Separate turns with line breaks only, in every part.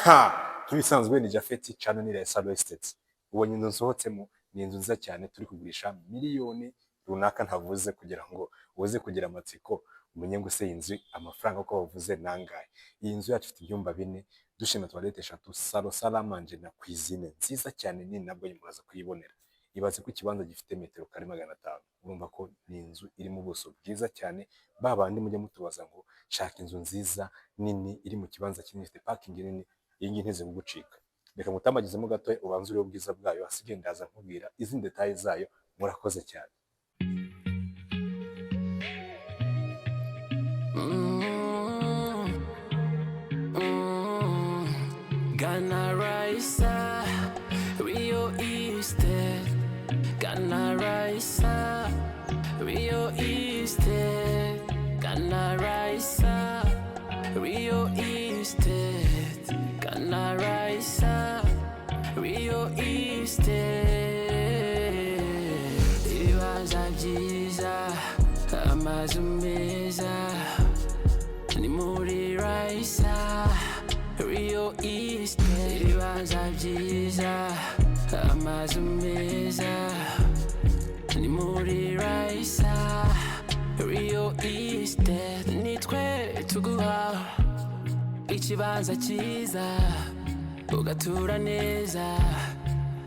Nk'ibisanzwe ni Japhet channel ni Raissa Estate. Ubonye inzu nsohotsemo ni inzu nziza cyane turi kugurisha miliyoni runaka ntavuze kugira ngo uze kugira amatsiko umenye ngo se inzu amafaranga ko bavuze nangaye. Iyi nzu yacu ifite ibyumba 4 dushima toilette 3 salo salamanje na cuisine nziza cyane nini nabwo muraza kuyibonera. Ibaze ko ikibanza gifite metero kare 500. Urumva ko ni inzu iri mu buso bwiza cyane babandi mujye mutubaza ngo shaka inzu nziza nini iri mu kibanza kinini ifite parking nini iyi nteze gucika. Reka mutamagizemo gato ubanze uri ubwiza bwayo asige ndaza nkubwira izindi details zayo murakoze cyane.
Gana Raissa, Rio Easted. Gana Raissa, Rio Easted. Gana Raissa, Rio Easted. Gana Raissa, Rio Easted. Ibibanza byiza, amazu meza, ni muri Raissa. Rio Easted. Ibibanza byiza, amazu meza, ni muri Raissa. Rio Easted. Nitwe tuguha ikibanza cyiza ugatura neza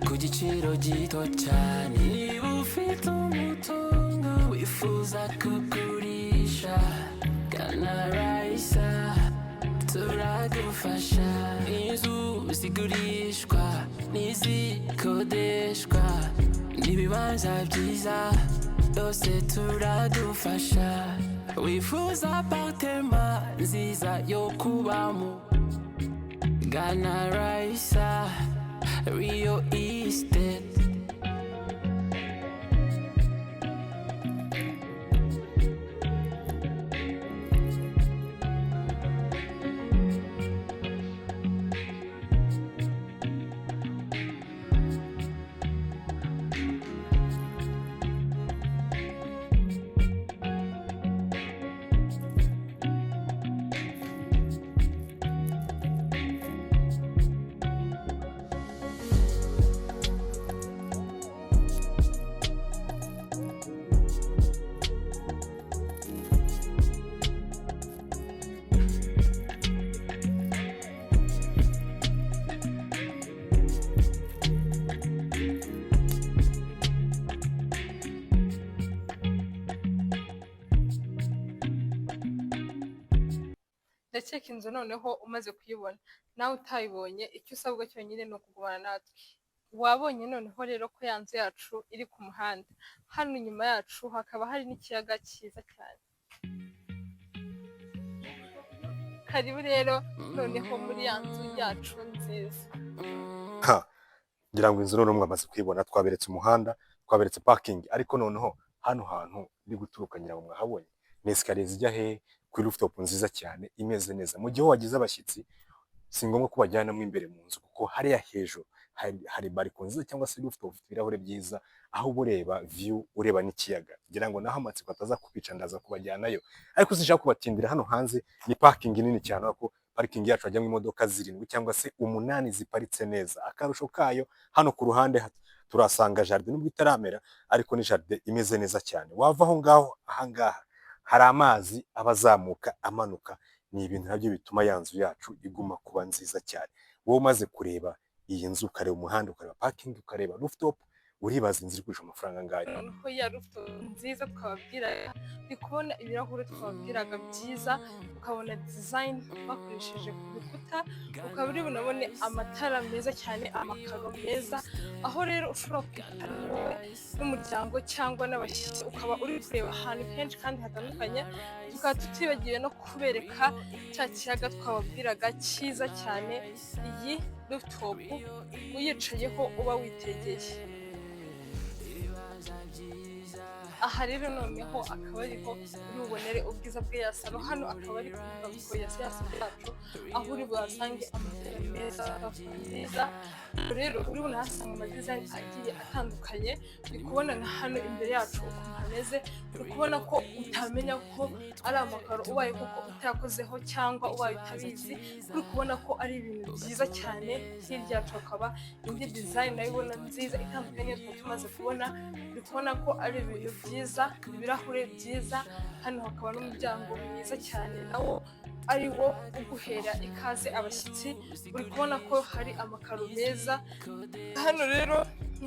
ku giciro gito cyane. Niba ufite umutungo wifuza kugurisha, gana Raissa turagufasha. Inzu zigurishwa n'izikodeshwa n'ibibanza byiza byose turadufasha. Wifuza apartment nziza yo kubamo, gana Raissa, Rio Easted.
Ndakeka inzu noneho umaze kuyibona nawe utayibonye icyo usabwa cyonyine no kugumana natwe. Wabonye noneho rero ko yanzu yacu iri ku muhanda, hano inyuma yacu hakaba hari n'ikiyaga cyiza cyane. Karibu rero noneho muri yanzu yacu nziza.
Ngira ngo inzu noneho mwamaze kuyibona, twaberetse umuhanda, twaberetse parking, ariko noneho hano hantu iri guturuka ngira ngo mwahabonye ni escalier zijya he kuri rooftop nziza cyane imeze neza. Mu gihe wagize abashyitsi si ngombwa ko bajyanamo imbere mu nzu kuko hariya hejuru hari balcon nziza cyangwa se rooftop ibirahure byiza aho ureba view ureba n'ikiyaga. Ngira ngo naho amatsiko ataza kubica ndaza kubajyanayo, ariko sinshaka kubatindira. Hano hanze ni parking nini cyane, ko parking yacu hajyamo imodoka 7 cyangwa se 8 ziparitse neza. Akarusho kayo hano ku ruhande turasanga jardin nubwo itaramera, ariko ni jardin imeze neza cyane. Wava aho ngaho ahangaha hari amazi abazamuka amanuka, ni ibintu nabyo bituma yanzu yacu iguma kuba nziza cyane. Wowe umaze kureba iyi nzu, ukareba umuhanda, ukareba parking, ukareba rooftop, uribaza inzu iri kurisha amafaranga ngayo.
Noneho ya rooftop nziza twababwira, ndi kubona ibirahure twababwiraga byiza, ukabona design bakoresheje ku bikuta, ukaba uri bunabone amatara meza cyane, amakaro meza, aho rero ushobora kwicara n'umuryango cyangwa n'abashyitsi ukaba uri kureba ahantu henshi kandi hatandukanye. Tukaba tutibagiwe no kubereka cya kiyaga twababwiraga cyiza cyane. Iyi rooftop uyicayeho uba witegeye. aha rero noneho akaba ariho urubonere ubwiza bwe ya salo. Hano akaba ari kuvuga ko ya salo yacu aho uri buhasange amatara meza nziza. Rero uri bunahasanga amadizayini agiye atandukanye. Uri kubona nka hano imbere yacu ukuntu hameze, uri kubona ko utamenya ko ari amakaro ubaye koko utayakozeho cyangwa ubaye utabizi. Uri kubona ko ari ibintu byiza cyane. Hirya yacu hakaba indi dizayini nayo ubona nziza itandukanye twari tumaze kubona. Uri kubona ko ari ibintu byiza, ibirahure byiza. Hano hakaba n'umuryango mwiza cyane nawo ari wo uguhera ikaze abashyitsi. Uri kubona ko hari amakaro meza. Hano rero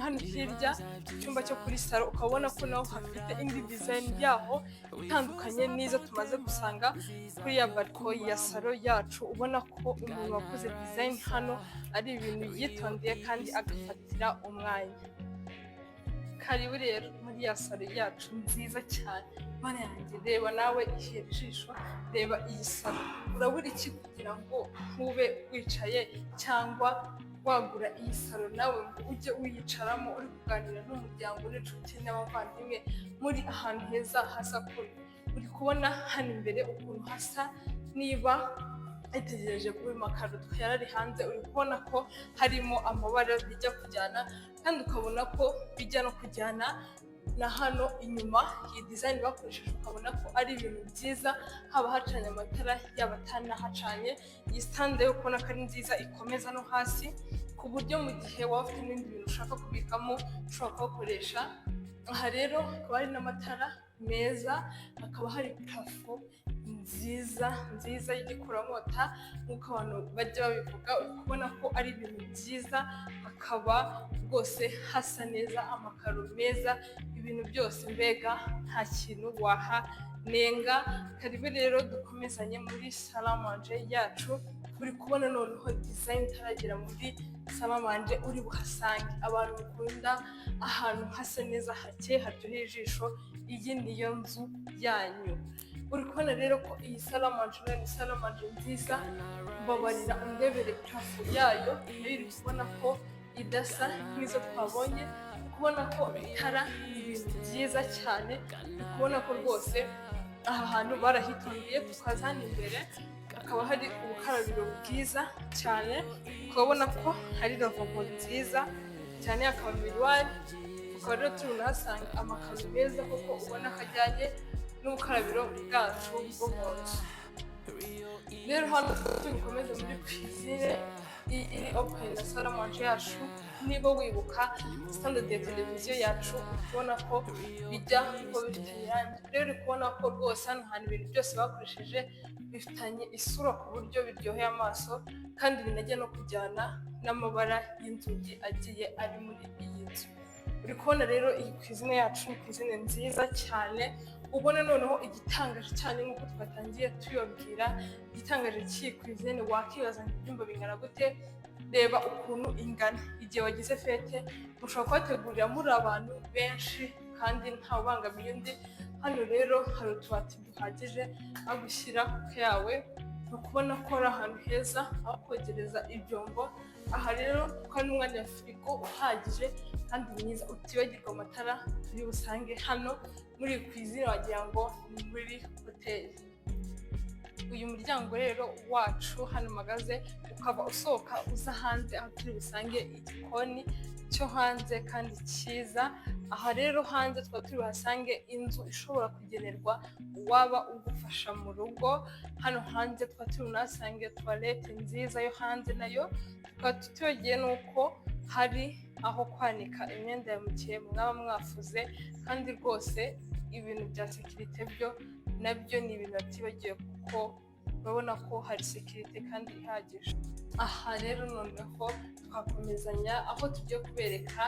hano hirya icyumba cyo kuri salo ukabona ko naho hafite indi dizayini yaho itandukanye n'izo tumaze gusanga kuri ya bariko ya salo yacu. Ubona ko umuntu wakoze dizayini hano ari ibintu yitondeye kandi agafatira umwanya. Karibu rero muri ya salo yacu nziza cyane. Bana yanjye reba nawe ihera ijisho, reba iyi salo. Urabura iki kugira ngo ntube wicaye cyangwa wagura iyi salo nawe ngo ujye uyicaramo uri kuganira n'umuryango n'inshuti n'abavandimwe muri ahantu heza hasa kure. Uri kubona hano imbere ukuntu hasa, niba itegereje kuba amakaro yarari hanze. Uri kubona ko harimo amabara bijya kujyana kandi ukabona ko bijya no kujyana na hano inyuma. Iyi dizayini bakoresheje ukabona ko ari ibintu byiza, haba hacanye amatara yaba atanahacanye. Iyi sitande yo kubona ko ari nziza ikomeza no hasi, ku buryo mu gihe waba ufite n'ibindi bintu ushaka kubikamo ushobora kuhakoresha. Aha rero hakaba hari n'amatara meza, hakaba hari parafo nziza nziza y'igikuramota nk'uko abantu bajya babivuga. Uri kubona ko ari ibintu byiza, hakaba rwose hasa neza, amakaro meza, ibintu byose mbega nta kintu wahanenga. Karibu rero dukomezanye muri salamanje yacu. Uri kubona noneho dizayini itaragera muri salamanje uri buhasange. Abantu bakunda ahantu hasa neza hakeye haryoheye ijisho, iyi niyo nzu yanyu. Uri kubona rero ko iyi salamanje ni salamanje nziza. Babarira undebere parafo yayo nayo uri kubona ko idasa nk'izo twabonye. Uri kubona ko itara ni ibintu byiza cyane. Uri kubona ko rwose aha hantu barahitondeye. Tukaza hano imbere hakaba hari ubukarabiro bwiza cyane. Ukabona ko hari lavabo nziza cyane, hakaba miruwari. Ukaba rero turi bunahasanga amakaro meza koko ubona ko ajyanye n'ubukarabiro bwacu bwo mu nzu. Rero hano tubikomeze muri cuisine iri open na salamanje yacu. Niba wibuka standard ya televiziyo yacu ubona ko bijya ko bifite irangi. Rero uri kubona ko rwose hano hantu ibintu byose bakoresheje bifitanye isura ku buryo biryoheye amaso kandi binajya no kujyana n'amabara y'inzugi agiye ari muri iyi nzu. Uri kubona rero iyi cuisine yacu ni cuisine nziza cyane. Ubona noneho igitangaje cyane nk'uko twatangiye tuyabwira, igitangaje cy'iyi cuisine wakibaza ngo ibyumba bingana gute. Reba ukuntu ingana. Igihe wagize fete mushobora kuhategurira muri abantu benshi kandi ntawubangamiye undi. Hano rero hari utubati duhagije aho gushyira kuke yawe. Ni ukubona ko ari ahantu heza aho kogereza ibyombo. Aha rero ko hari n'umwanya wa firigo uhagije kandi mwiza, utibagirwa amatara turi busange hano muri iyi cuisine wagira ngo ni muri hoteli. Uyu muryango rero wacu hano magaze ukaba usohoka uza hanze aho turi busange igikoni cyo hanze kandi cyiza. Aha rero hanze twaba turi buhasange inzu ishobora kugenerwa waba ugufasha mu rugo. Hano hanze twaba turi buhasange toilette nziza yo hanze, nayo tukaba tutibagiye n'uko hari aho kwanika imyenda ya mukiye mwaba mwafuze. Kandi rwose ibintu bya sekirite byo nabyo ni ibintu batibagiwe kuko urabona ko hari sekirite kandi ihagije. Aha rero noneho twakomezanya aho tugiye kubereka.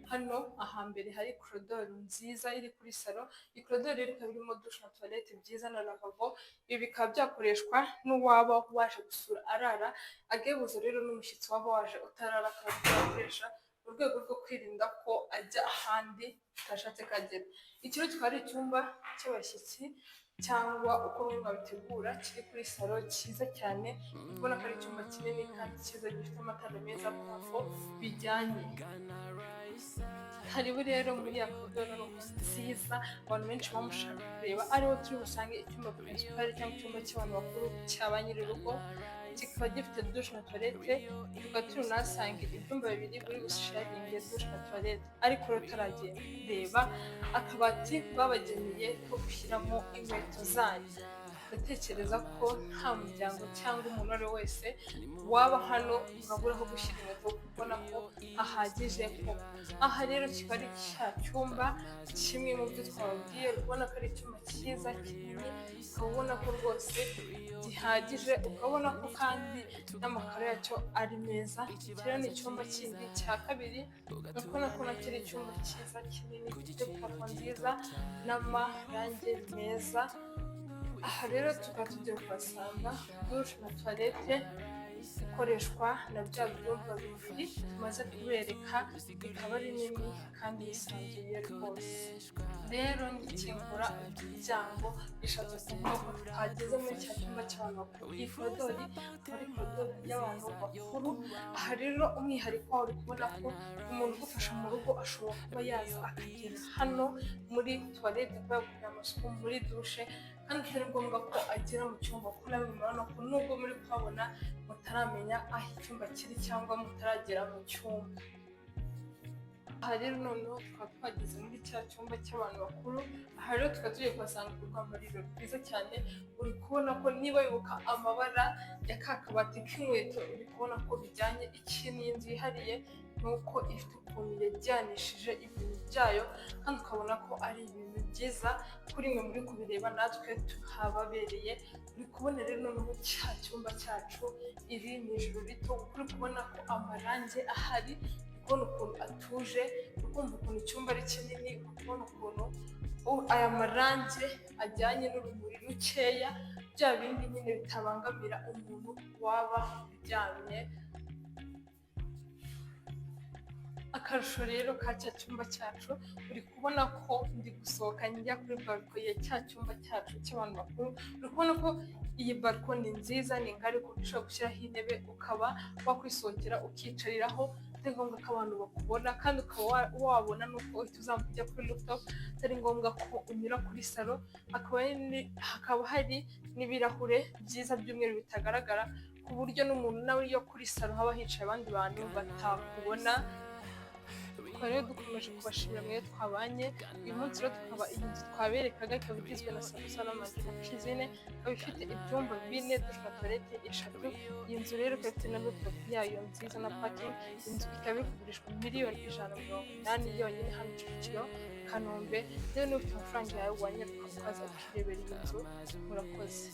Hano ahambere hari korodoro nziza iri kuri salo. Iyi korodoro rero ikaba irimo dushe na toilette byiza na lavabo. Ibi bikaba byakoreshwa n'uwaba waje gusura arara, agebuza rero n'umushyitsi waba waje utarara akaba byakoresha mu rwego rwo kwirinda ko ajya ahandi atashatse kagera. Iki rero kikaba ari icyumba cy'abashyitsi. cyangwa uko mwe babitegura, kiri kuri salo cyiza cyane, ubona ko ari icyumba kinini kandi cyiza gifite amatara meza, parafo bijyanye. Haribu rero muri ya koridoro nziza abantu benshi bamushaka kureba, ariho turi busange icyumba principal cyangwa icyumba cy'abantu bakuru cya ba nyir'urugo, kikaba gifite dushe na toilette, tukaba turi bunahasanga ibyumba bibiri buri busharinge dushe na toilette. Ariko rero tutaragenda reba akabati babageneye ko gushyiramo inkweto zanyu. Ndatekereza ko nta muryango cyangwa umuntu uwo ari we wese waba hano ngo abure aho gushyira inkweto, kubona ko ahagije koko. Aha rero kikaba ari cya cyumba kimwe mu byo twababwiye, ubona ko ari icyumba cyiza kinini, ukaba ubona ko rwose gihagije, ukabona ko kandi n'amakaro yacyo ari meza. Kiriya ni icyumba kindi cya kabiri, urabona ko nacyo ari icyumba cyiza kinini gifite parafo nziza n'amarangi meza. Aha rero tukaba tugiye kuhasanga dushe na toilette ikoreshwa na bya byumba bibiri tumaze kubereka, bikaba ari nini kandi yisanzuye rwose. Rero ngikingura imiryango bishatse kuvuga ko twageze muri cya cyumba cy'abantu bakuru. Iyi koridori akaba ari koridori y'abantu bakuru. Aha rero umwihariko wawe uri kubona ko umuntu ugufasha mu rugo ashobora kuba yaza akagera hano muri toilette kuba yakorera amasuku muri dushe, kandi atari ngombwa ko agera mu cyumba, kuko nawe murabona ko nubwo muri kuhabona mutaramenya aho icyumba kiri cyangwa mutaragera mu cyumba. Aha rero noneho tukaba twageze muri cya cyumba cy'abantu bakuru. Aha rero tukaba tugiye kuhasanga urwambariro rwiza cyane, uri kubona ko niba wibuka amabara ya ka kabati k'inkweto, uri kubona ko bijyanye. Ikintu iyi nzu yihariye ni uko ifite ukuntu yajyanishije ibintu byayo, kandi ukabona ko ari ibintu byiza kuri mwe muri kubireba, natwe tuhababereye. Uri kubona rero noneho cya cyumba cyacu, iri ni ijoro rito, uri kubona ko amarangi ahari, kubona ukuntu atuje, ukumva ukuntu icyumba ari kinini, ukubona ukuntu aya marangi ajyanye n'urumuri rukeya, bya bindi nyine bitabangamira umuntu waba uryamye. Akarusho rero ka cya cyumba cyacu, uri kubona ko ndi gusohoka njya kuri balcon ya cya cyumba cyacu cy'abantu bakuru. Uri kubona ko iyi balcon ni nziza, ni ngari, kuko ushobora gushyiraho intebe ukaba wakwisohokera ukicariraho, atari ngombwa ko abantu bakubona, kandi ukaba wabona nuko uhita uzamuka ujya kuri rooftop, atari ngombwa ko unyura kuri salo. Hakaba hari n'ibirahure byiza by'umweru bitagaragara, ku buryo n'umuntu nawe iyo kuri salo haba hicaye abandi bantu batakubona. Tukaba rero dukomeje kubashimira mwe twabanye uyu munsi. Rero tukaba iyi nzu twaberekaga ikaba igizwe na salon na cuisine, ikaba ifite ibyumba 4, dushe na toilette 3. Iyi nzu rero ikaba ifite na rooftop yayo nziza na parking. Inzu ikaba iri kugurishwa $180,000 yonyine hano Kicukiro Kanombe. Rero niba ufite amafaranga yawe wanyaruka ukaza ukirebera iyi nzu. Murakoze.